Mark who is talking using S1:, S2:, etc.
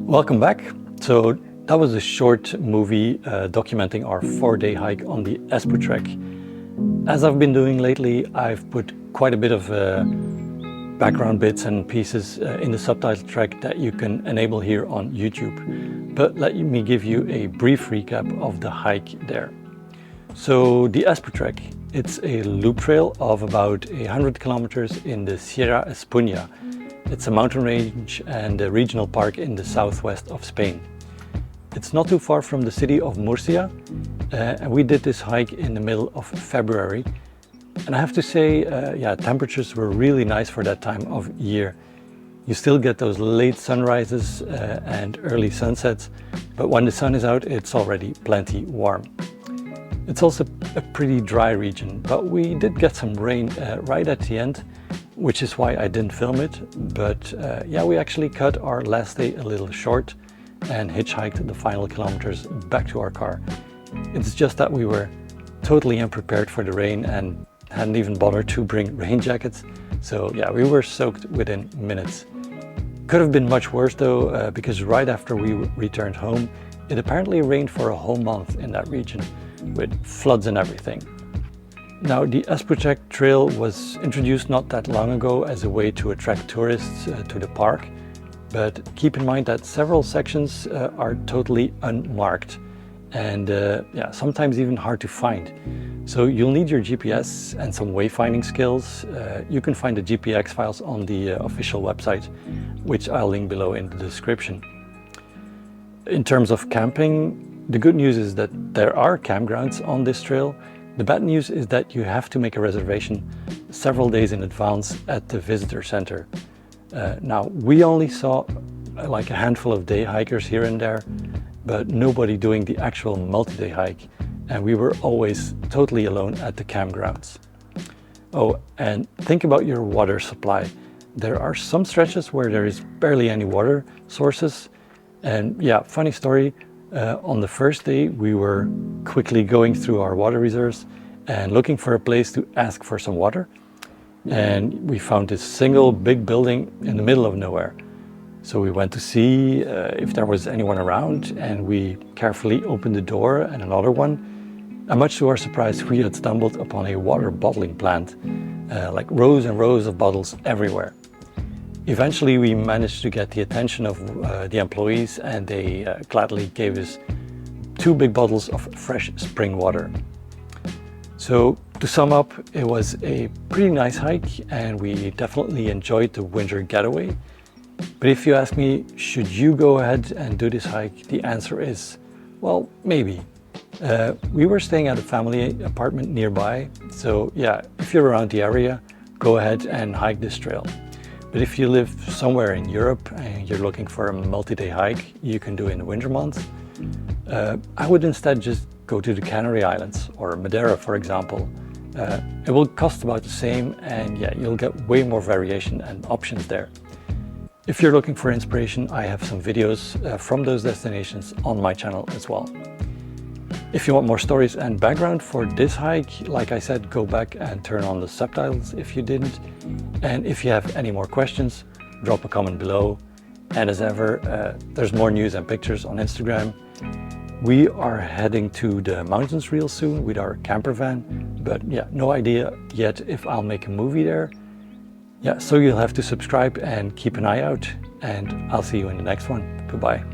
S1: Welcome back. So that was a short movie documenting our 4-day hike on the Esputrek. As I've been doing lately, I've put quite a bit of background bits and pieces in the subtitle track that you can enable here on YouTube. But let me give you a brief recap of the hike there. So the Esputrek, it's a loop trail of about 100 kilometers in the Sierra Espuña. It's a mountain range and a regional park in the southwest of Spain. It's not too far from the city of Murcia, and we did this hike in the middle of February. And I have to say, temperatures were really nice for that time of year. You still get those late sunrises and early sunsets, but when the sun is out, it's already plenty warm. It's also a pretty dry region, but we did get some rain right at the end, which is why I didn't film it. But we actually cut our last day a little short and hitchhiked the final kilometers back to our car. It's just that we were totally unprepared for the rain and hadn't even bothered to bring rain jackets. So yeah, we were soaked within minutes. Could have been much worse though, because right after we returned home, it apparently rained for a whole month in that region with floods and everything. Now, the Esputrek trail was introduced not that long ago as a way to attract tourists to the park, but keep in mind that several sections are totally unmarked and sometimes even hard to find. So you'll need your GPS and some wayfinding skills. You can find the GPX files on the official website, which I'll link below in the description. In terms of camping, the good news is that there are campgrounds on this trail. The bad news is that you have to make a reservation several days in advance at the visitor center. Now, we only saw like a handful of day hikers here and there, but nobody doing the actual multi-day hike. And we were always totally alone at the campgrounds. Oh, and think about your water supply. There are some stretches where there is barely any water sources. And yeah, funny story. On the first day, we were quickly going through our water reserves and looking for a place to ask for some water. And we found this single big building in the middle of nowhere. So we went to see if there was anyone around, and we carefully opened the door and another one. And much to our surprise, we had stumbled upon a water bottling plant, like rows and rows of bottles everywhere. Eventually, we managed to get the attention of the employees, and they gladly gave us 2 big bottles of fresh spring water. So to sum up, it was a pretty nice hike, and we definitely enjoyed the winter getaway. But if you ask me, should you go ahead and do this hike? The answer is, well, maybe. We were staying at a family apartment nearby, so yeah, if you're around the area, go ahead and hike this trail. But if you live somewhere in Europe and you're looking for a multi-day hike you can do in the winter months, I would instead just go to the Canary Islands or Madeira, for example. It will cost about the same, and yeah, you'll get way more variation and options there. If you're looking for inspiration, I have some videos from those destinations on my channel as well. If you want more stories and background for this hike, like I said, go back and turn on the subtitles if you didn't. And if you have any more questions, drop a comment below. And as ever, there's more news and pictures on Instagram. We are heading to the mountains real soon with our camper van, but yeah, no idea yet if I'll make a movie there. Yeah, so you'll have to subscribe and keep an eye out, and I'll see you in the next one. Goodbye.